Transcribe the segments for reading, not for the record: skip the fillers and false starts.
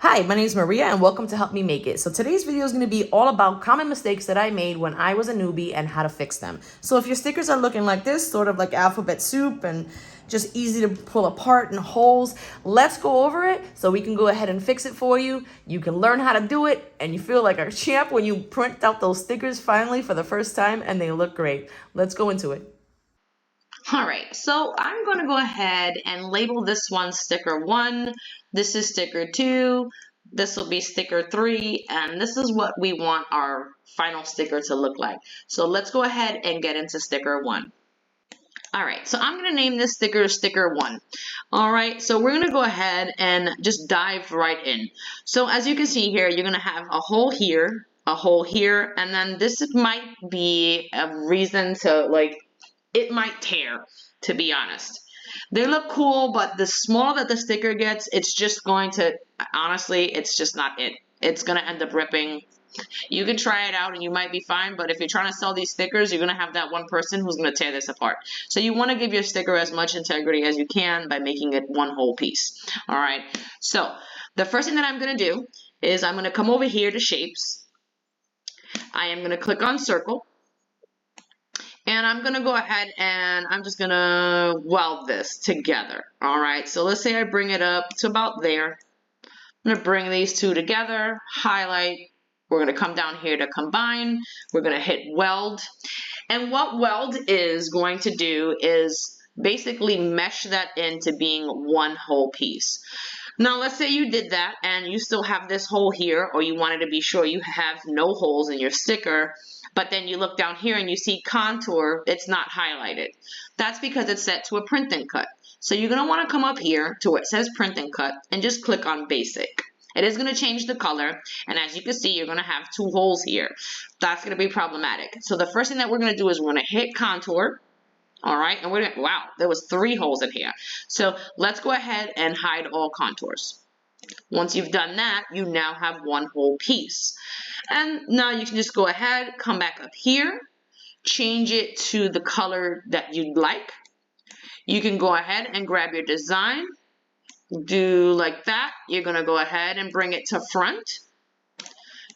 Hi, my name is Maria and welcome to Help Me Make It. So today's video is going to be all about common mistakes that I made when I was a newbie and how to fix them. So if your stickers are looking like this, sort of like alphabet soup and just easy to pull apart and holes, let's go over it so we can go ahead and fix it for you. You can learn how to do it and you feel like a champ when you print out those stickers finally for the first time and they look great. Let's go into it. All right, so I'm going to go ahead and label this one sticker 1. This is sticker 2. This will be sticker 3. And this is what we want our final sticker to look like. So let's go ahead and get into sticker 1. All right, so I'm going to name this sticker 1. All right, so we're going to go ahead and just dive right in. So as you can see here, you're going to have a hole here, and then this might be a reason to it might tear, to be honest. They look cool, but the smaller that the sticker gets, it's just going to, honestly, it's just not it. It's going to end up ripping. You can try it out and you might be fine, but if you're trying to sell these stickers, you're going to have that one person who's going to tear this apart. So you want to give your sticker as much integrity as you can by making it one whole piece. All right, so the first thing that I'm going to do is I'm going to come over here to shapes. I am going to click on circle. And I'm going to go ahead and I'm just going to weld this together. All right, so let's say I bring it up to about there. I'm going to bring these two together, highlight. We're going to come down here to combine. We're going to hit weld. And what weld is going to do is basically mesh that into being one whole piece. Now, let's say you did that and you still have this hole here, or you wanted to be sure you have no holes in your sticker, but then you look down here and you see contour, it's not highlighted. That's because it's set to a print and cut. So you're going to want to come up here to where it says print and cut and just click on basic. It is going to change the color, and as you can see, you're going to have two holes here. That's going to be problematic. So the first thing that we're going to do is we're going to hit contour. All right, and we're going to, wow, there was 3 holes in here. So let's go ahead and hide all contours. Once you've done that, you now have one whole piece. And now you can just go ahead, come back up here, change it to the color that you'd like. You can go ahead and grab your design, do like that. You're going to go ahead and bring it to front.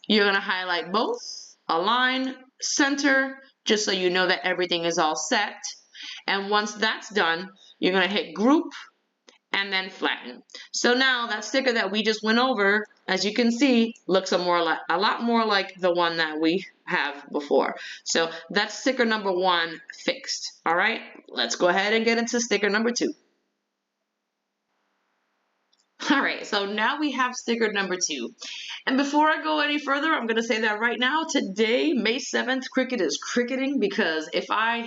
You're going to highlight both, align, center, just so you know that everything is all set. And once that's done, you're going to hit group and then flatten. So now that sticker that we just went over, as you can see, looks a lot more like the one that we have before. So that's sticker number 1 fixed. All right, let's go ahead and get into sticker number 2. All right, so now we have sticker number 2. And before I go any further, I'm going to say that right now, today, May 7th, Cricut is cricketing, because if I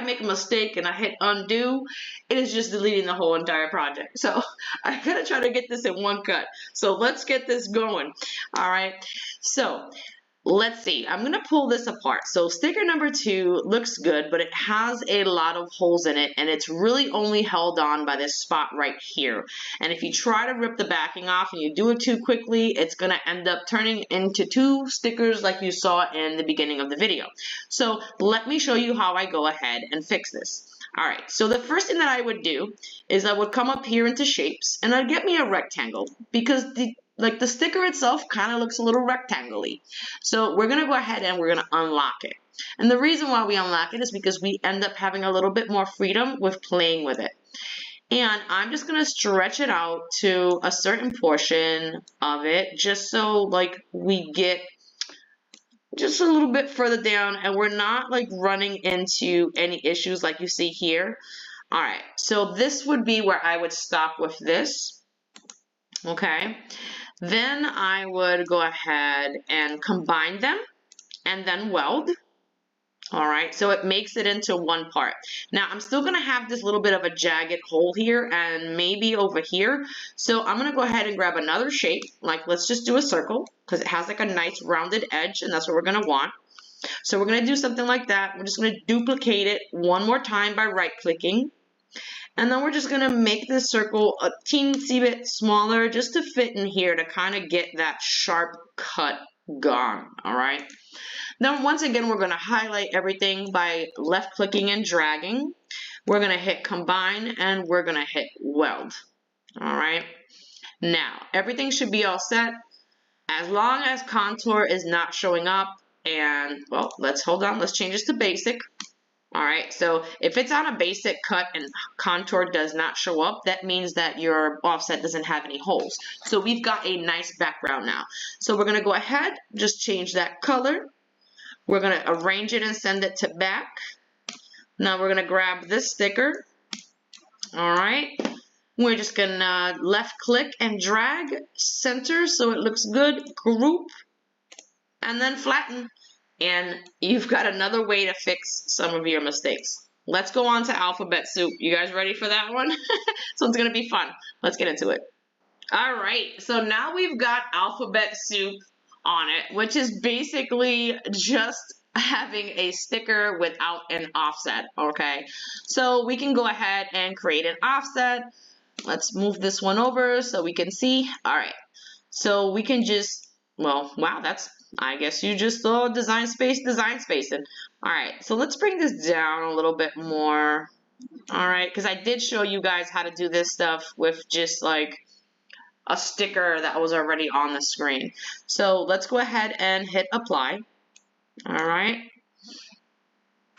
make a mistake and I hit undo, it is just deleting the whole entire project. So I gotta try to get this in one cut. So let's get this going. All right, so let's see. I'm gonna pull this apart. So sticker number 2 looks good, but it has a lot of holes in it, and it's really only held on by this spot right here. And if you try to rip the backing off and you do it too quickly, it's gonna end up turning into 2 stickers like you saw in the beginning of the video. So let me show you how I go ahead and fix this. All right, so the first thing that I would do is I would come up here into shapes, and I'd get me a rectangle, because the sticker itself kind of looks a little rectangle-y. So we're going to go ahead and we're going to unlock it. And the reason why we unlock it is because we end up having a little bit more freedom with playing with it. And I'm just going to stretch it out to a certain portion of it, just so we get just a little bit further down and we're not running into any issues like you see here. All right, so this would be where I would stop with this. Okay. Then I would go ahead and combine them and then weld. All right, so it makes it into one part. Now I'm still gonna have this little bit of a jagged hole here and maybe over here. So I'm gonna go ahead and grab another shape, let's just do a circle, because it has a nice rounded edge, and that's what we're gonna want. So we're gonna do something like that. We're just gonna duplicate it one more time by right clicking. And then we're just going to make this circle a teensy bit smaller just to fit in here to kind of get that sharp cut gone, all right? Then once again, we're going to highlight everything by left clicking and dragging. We're going to hit combine and we're going to hit weld, all right? Now, everything should be all set as long as contour is not showing up. And, well, let's change this to basic. All right, so if it's on a basic cut and contour does not show up, that means that your offset doesn't have any holes. So we've got a nice background now. So we're gonna go ahead, just change that color. We're gonna arrange it and send it to back. Now we're gonna grab this sticker. All right, we're just gonna left click and drag center so it looks good, group, and then flatten. And you've got another way to fix some of your mistakes. Let's go on to alphabet soup. You guys ready for that one? This one's gonna be fun. Let's get into it. All right, so now we've got alphabet soup on it, which is basically just having a sticker without an offset, okay? So we can go ahead and create an offset. Let's move this one over so we can see. All right, so we can just, well, wow, I guess you just saw design spacing. All right, so let's bring this down a little bit more. All right, because I did show you guys how to do this stuff with just like a sticker that was already on the screen. So let's go ahead and hit apply. All right.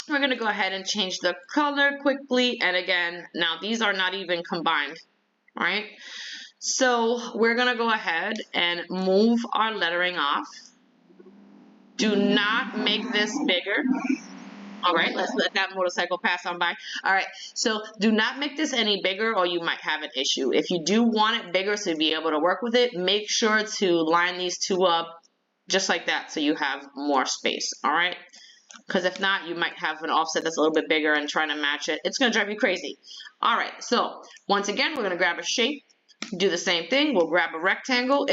We're gonna go ahead and change the color quickly. And again, now these are not even combined, all right? So we're gonna go ahead and move our lettering off. Do not make this bigger. All right, let's let that motorcycle pass on by. All right, so do not make this any bigger or you might have an issue. If you do want it bigger so you'll be able to work with it, make sure to line these two up just like that so you have more space, all right? Because if not, you might have an offset that's a little bit bigger and trying to match it. It's gonna drive you crazy. All right, so once again, we're gonna grab a shape, do the same thing. We'll grab a rectangle.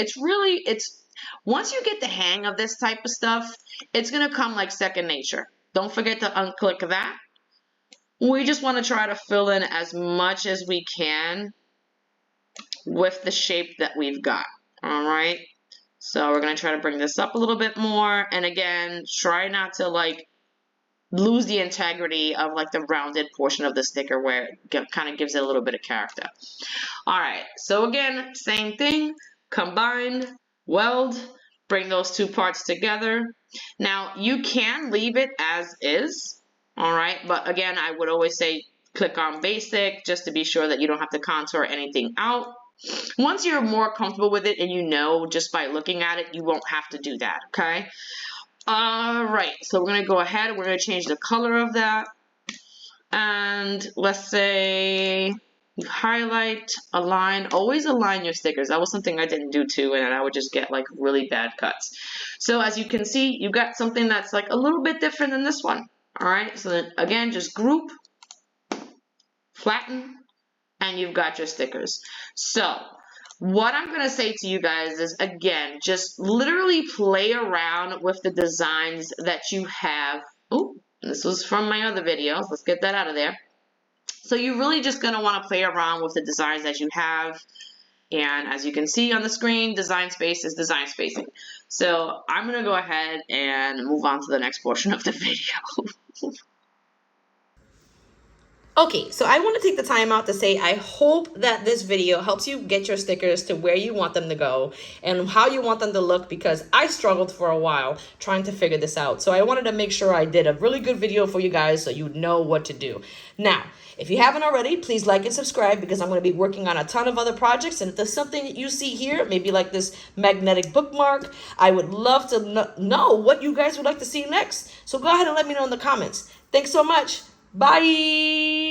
Once you get the hang of this type of stuff, it's gonna come like second nature. Don't forget to unclick that. We just want to try to fill in as much as we can with the shape that we've got. All right. So we're gonna try to bring this up a little bit more. And again, try not to like lose the integrity of like the rounded portion of the sticker where it kind of gives it a little bit of character. All right. So again, same thing. Combine. Weld, bring those two parts together. Now, you can leave it as is, all right? But again, I would always say click on basic just to be sure that you don't have to contour anything out. Once you're more comfortable with it and you know just by looking at it, you won't have to do that, okay? All right, so we're gonna go ahead, we're gonna change the color of that. And let's say you highlight, align, always align your stickers. That was something I didn't do too, and I would just get like really bad cuts. So as you can see, you've got something that's like a little bit different than this one. All right, so then again, just group, flatten, and you've got your stickers. So what I'm gonna say to you guys is, again, just literally play around with the designs that you have. Oh, this was from my other videos. Let's get that out of there. So you're really just going to want to play around with the designs that you have. And as you can see on the screen, design space is design spacing. So I'm going to go ahead and move on to the next portion of the video. Okay, so I want to take the time out to say I hope that this video helps you get your stickers to where you want them to go and how you want them to look, because I struggled for a while trying to figure this out. So I wanted to make sure I did a really good video for you guys so you know what to do. Now, if you haven't already, please like and subscribe, because I'm going to be working on a ton of other projects. And if there's something that you see here, maybe like this magnetic bookmark, I would love to know what you guys would like to see next. So go ahead and let me know in the comments. Thanks so much. Bye.